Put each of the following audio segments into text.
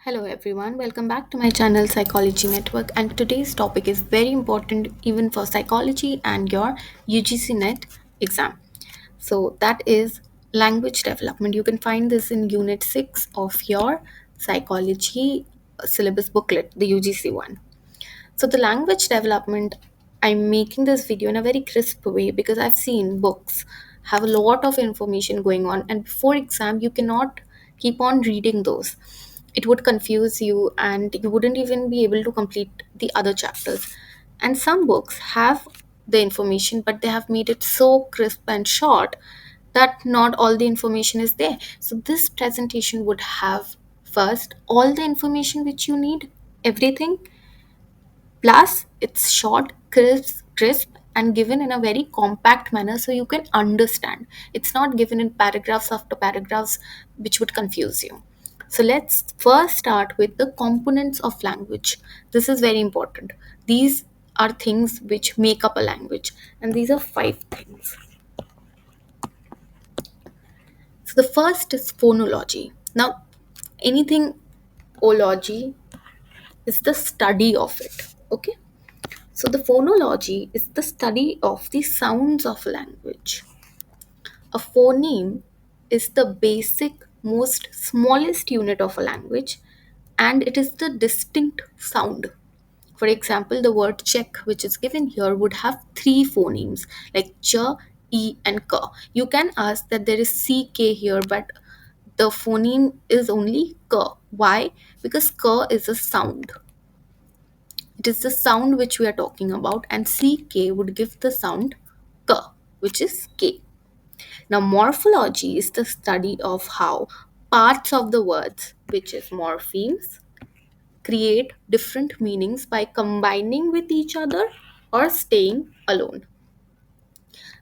Hello everyone, welcome back to my channel Psychology Network, and today's topic is very important even for psychology and your UGC Net exam. So that is language development. You can find this in unit 6 of your psychology syllabus booklet, the UGC one. So the language development, I'm making this video in a very crisp way because I've seen books have a lot of information going on, and before exam you cannot keep on reading those. It would confuse you and you wouldn't even be able to complete the other chapters. And some books have the information, but they have made it so crisp and short that not all the information is there. So this presentation would have first all the information which you need, everything. Plus, it's short, crisp, and given in a very compact manner so you can understand. It's not given in paragraphs after paragraphs, which would confuse you. So, let's first start with the components of language. This is very important. These are things which make up a language, and these are five things. So, the first is phonology. Now, anything ology is the study of it. Okay. So, the phonology is the study of the sounds of language. A phoneme is the basic, most smallest unit of a language, and it is the distinct sound. For example, the word check, which is given here, would have three phonemes like ch, e, and k. You can ask that there is ck here, but the phoneme is only k. Why? Because k is a sound. It is the sound which we are talking about, and CK would give the sound K, which is K. Now, morphology is the study of how parts of the words, which is morphemes, create different meanings by combining with each other or staying alone.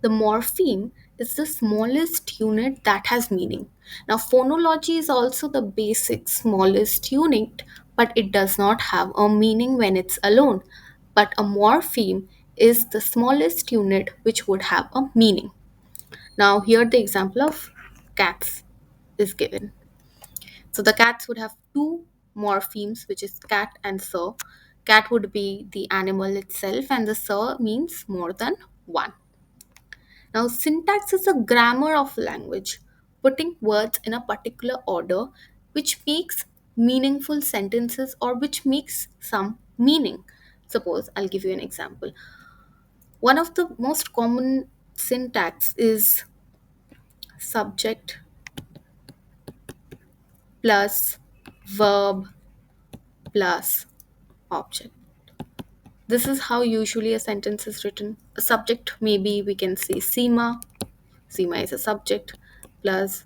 The morpheme is the smallest unit that has meaning. Now, phonology is also the basic smallest unit, but it does not have a meaning when it's alone. But a morpheme is the smallest unit which would have a meaning. Now, here the example of cats is given. So, the cats would have two morphemes, which is cat and sir. Cat would be the animal itself, and the sir means more than one. Now, syntax is a grammar of language, putting words in a particular order which makes meaningful sentences or which makes some meaning. Suppose I'll give you an example. One of the most common syntax is subject plus verb plus object. This is how usually a sentence is written. A subject, maybe we can say Seema. Seema is a subject plus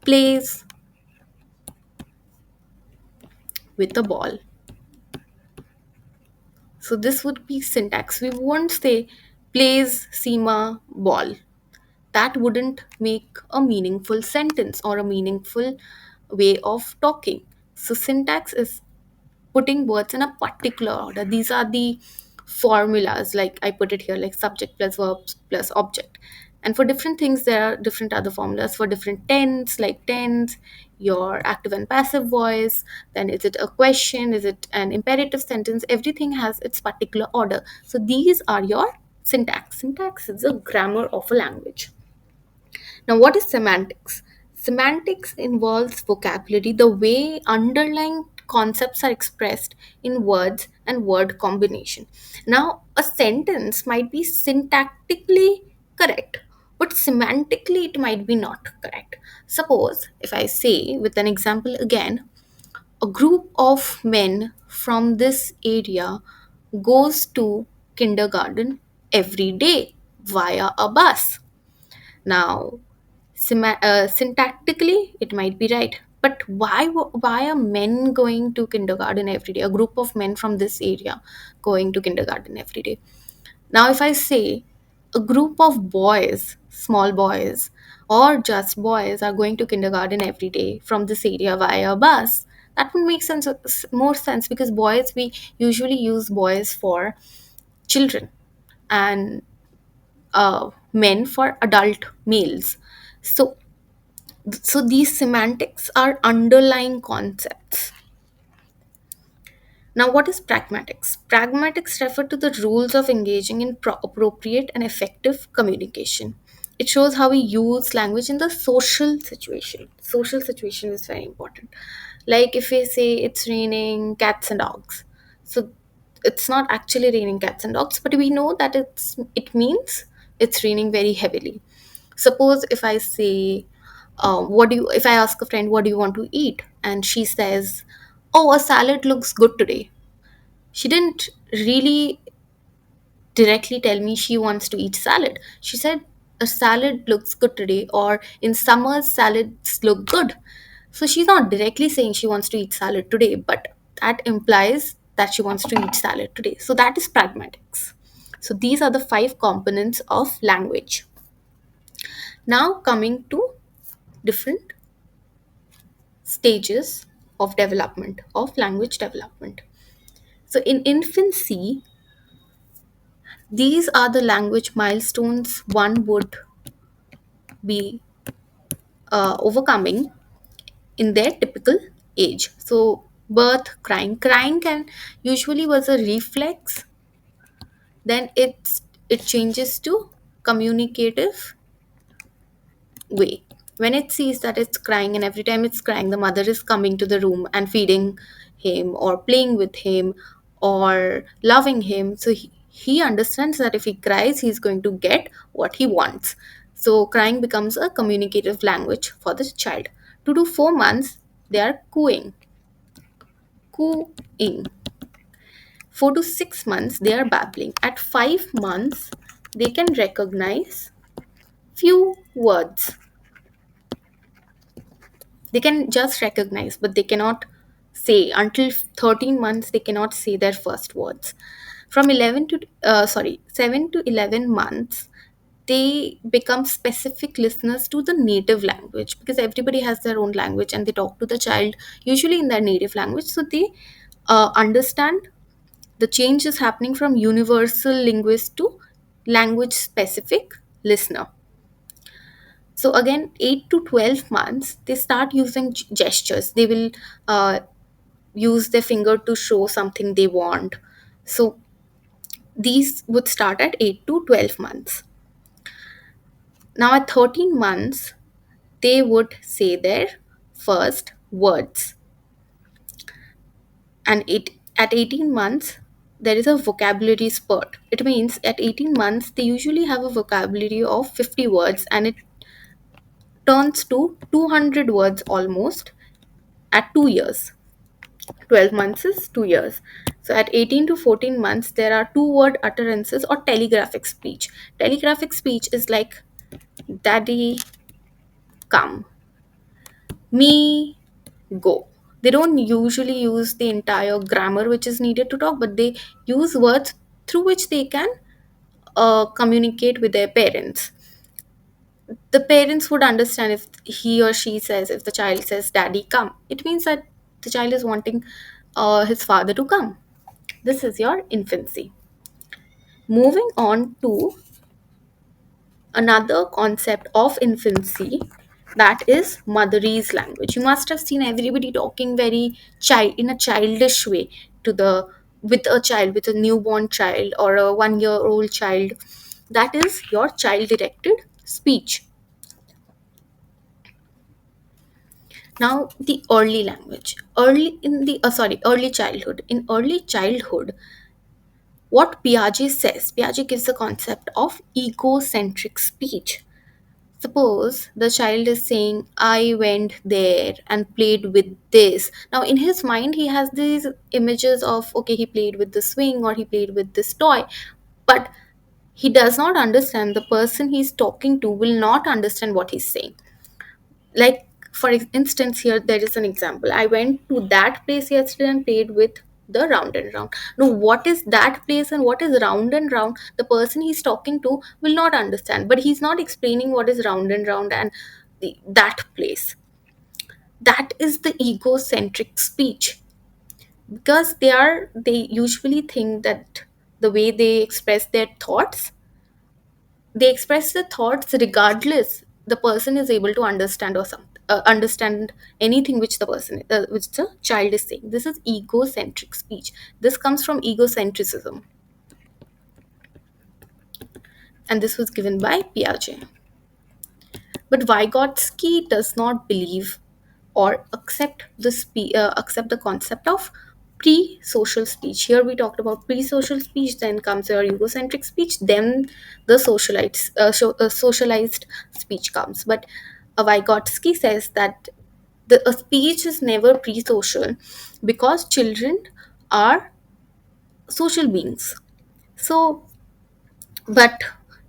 plays with a ball. So this would be syntax. We won't say plays Seema ball. That wouldn't make a meaningful sentence or a meaningful way of talking. So syntax is putting words in a particular order. These are the formulas, like I put it here, like subject plus verbs plus object. And for different things, there are different other formulas for different tense, like tense, your active and passive voice. Then is it a question? Is it an imperative sentence? Everything has its particular order. So these are your syntax. Syntax is a grammar of a language. Now, what is semantics? Semantics involves vocabulary, the way underlying concepts are expressed in words and word combination. Now, a sentence might be syntactically correct, but semantically it might be not correct. Suppose if I say, with an example again, a group of men from this area goes to kindergarten every day via a bus. Now, syntactically, it might be right, but why are men going to kindergarten every day? A group of men from this area going to kindergarten every day. Now, if I say a group of boys, small boys, or just boys are going to kindergarten every day from this area via bus, that would make more sense, because boys, we usually use boys for children, and men for adult males. So So these semantics are underlying concepts. Now, what is pragmatics? Pragmatics refer to the rules of engaging in appropriate and effective communication. It shows how we use language in the social situation. Social situation is very important. Like if we say it's raining cats and dogs, so it's not actually raining cats and dogs, but we know that it means it's raining very heavily. Suppose if I say, if I ask a friend, what do you want to eat? And she says, oh, a salad looks good today. She didn't really directly tell me she wants to eat salad. She said, a salad looks good today, or in summers, salads look good. So she's not directly saying she wants to eat salad today, but that implies that she wants to eat salad today. So that is pragmatics. So these are the five components of language. Now, coming to different stages of development, of language development. So in infancy, these are the language milestones one would be overcoming in their typical age. So birth, crying can usually was a reflex, then it changes to communicative way. When it sees that it's crying, and every time it's crying, the mother is coming to the room and feeding him or playing with him or loving him. So he understands that if he cries, he's going to get what he wants. So crying becomes a communicative language for the child. 2 to 4 months, they are cooing. 4 to 6 months, they are babbling. At 5 months, they can recognize few words. They can just recognize, but they cannot say. Until 13 months, they cannot say their first words. From 7 to 11 months, they become specific listeners to the native language, because everybody has their own language and they talk to the child usually in their native language. So they understand the change is happening from universal linguist to language specific listener. So again, 8 to 12 months, they start using gestures. They will use their finger to show something they want. So these would start at 8 to 12 months. Now at 13 months, they would say their first words. And at 18 months, there is a vocabulary spurt. It means at 18 months, they usually have a vocabulary of 50 words, and it turns to 200 words almost at 2 years. 12 months is 2 years. So at 18 to 14 months, there are two-word utterances or telegraphic speech. Telegraphic speech is like daddy, come, me, go. They don't usually use the entire grammar which is needed to talk, but they use words through which they can communicate with their parents. The parents would understand if he or she says, if the child says daddy, come, it means that the child is wanting his father to come. This is your infancy. Moving on to another concept of infancy, that is motherese language. You must have seen everybody talking very child in a childish way to the with a child, with a newborn child or a 1 year old child. That is your child directed speech. Now the early language, early childhood. In early childhood, what Piaget gives the concept of egocentric speech. Suppose the child is saying, I went there and played with this. Now, in his mind, he has these images of, okay, he played with the swing or he played with this toy. But he does not understand, the person he's talking to will not understand what he's saying. Like, for instance, here there is an example. I went to that place yesterday and played with the round and round. Now, what is that place and what is round and round, the person he's talking to will not understand, but he's not explaining what is round and round and that place. That is the egocentric speech, because they usually think that the way they express their thoughts, they express the thoughts regardless the person is able to understand or something. understand anything which which the child is saying. This is egocentric speech. This comes from egocentrism, and this was given by Piaget. But Vygotsky does not believe or accept the concept of pre-social speech. Here we talked about pre-social speech, then comes your egocentric speech, then the socialized speech comes. But Vygotsky says that a speech is never pre-social because children are social beings. So, but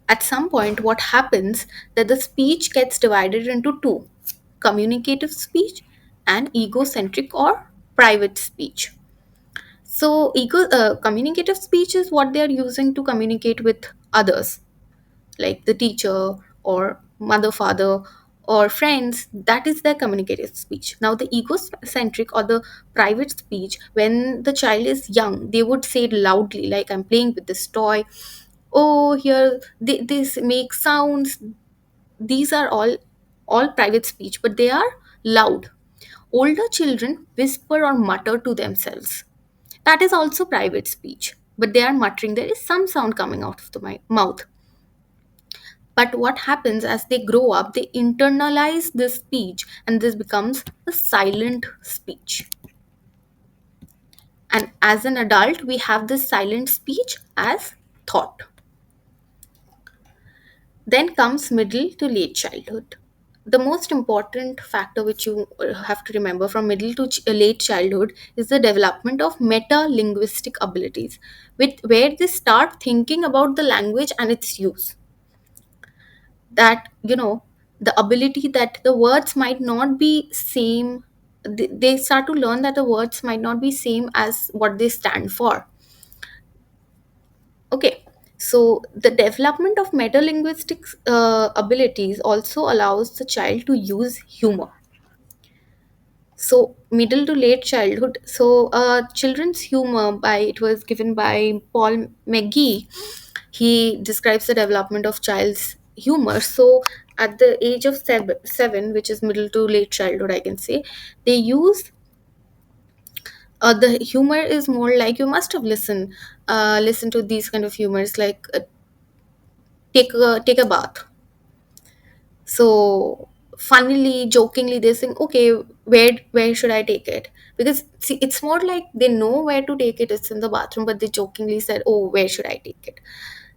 at some point what happens, that the speech gets divided into two: communicative speech and egocentric or private speech. So communicative speech is what they are using to communicate with others, like the teacher or mother, father, or friends. That is their communicative speech. Now the egocentric or the private speech, when the child is young, they would say it loudly, like, I'm playing with this toy. Oh, here this makes sounds. These are all private speech, but they are loud. Older children whisper or mutter to themselves. That is also private speech, but they are muttering. There is some sound coming out of the mouth. But what happens as they grow up, they internalize this speech, and this becomes a silent speech. And as an adult, we have this silent speech as thought. Then comes middle to late childhood. The most important factor which you have to remember from middle to late childhood is the development of meta linguistic abilities, where they start thinking about the language and its use. That, the ability that the words might not be same. They start to learn that the words might not be same as what they stand for. Okay, so the development of metalinguistic abilities also allows the child to use humor. So middle to late childhood. So children's humor, by it was given by Paul McGhee. He describes the development of child's humor. So at the age of seven, which is middle to late childhood, I can say, they use the humor is more like, you must have listened to these kind of humors, like take a bath. So funnily, jokingly, they're saying, okay, where should I take it? Because see, it's more like they know where to take it, it's in the bathroom, but they jokingly said, oh, where should I take it?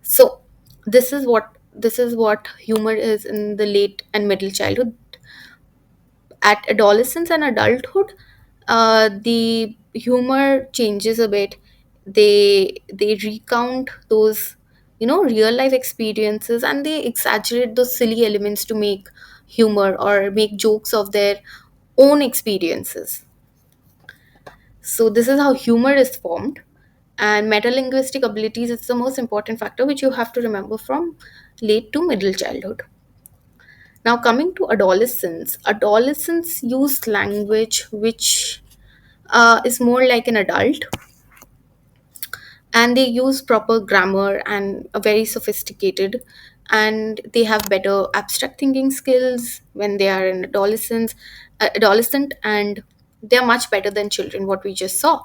So this is what humor is in the late and middle childhood. At adolescence and adulthood, the humor changes a bit. They recount those, real life experiences, and they exaggerate those silly elements to make humor or make jokes of their own experiences. So this is how humor is formed. And metalinguistic abilities is the most important factor which you have to remember from late to middle childhood. Now, coming to adolescence, adolescents use language which is more like an adult, and they use proper grammar and a very sophisticated, and they have better abstract thinking skills when they are an adolescent, and they are much better than children, what we just saw.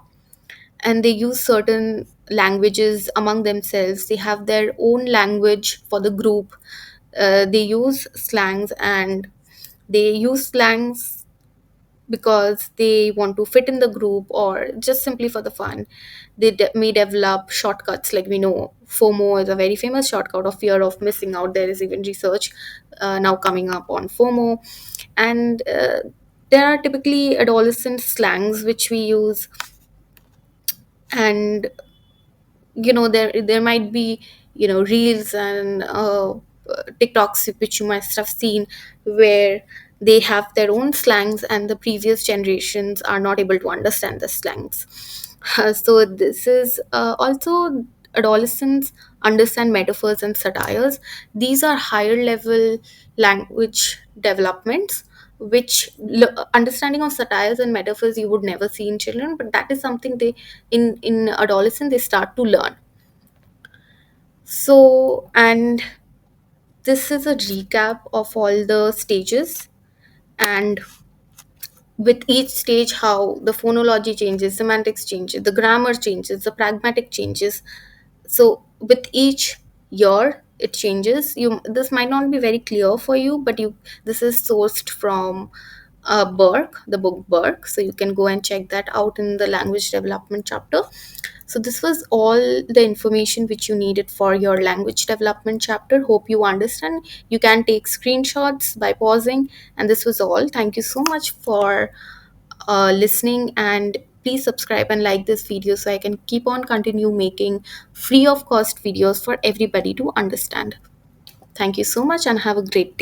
And they use certain languages among themselves. They have their own language for the group. They use slangs, and they use slangs because they want to fit in the group or just simply for the fun. They may develop shortcuts, like we know FOMO is a very famous shortcut of fear of missing out. There is even research now coming up on FOMO. And there are typically adolescent slangs which we use. And there might be reels and TikToks which you must have seen, where they have their own slangs and the previous generations are not able to understand the slangs. So this is also adolescents understand metaphors and satires. These are higher level language developments, which understanding of satires and metaphors you would never see in children, but that is something they in adolescence they start to learn. So, and this is a recap of all the stages. and with each stage how the phonology changes, semantics changes, the grammar changes, the pragmatic changes. So with each year it changes. You, this might not be very clear for you, but you, this is sourced from Burke, the book Burke, so you can go and check that out in the language development chapter. So this was all the information which you needed for your language development chapter. Hope you understand. You can take screenshots by pausing, and this was all. Thank you so much for listening, and please subscribe and like this video so I can keep on continue making free of cost videos for everybody to understand. Thank you so much and have a great day.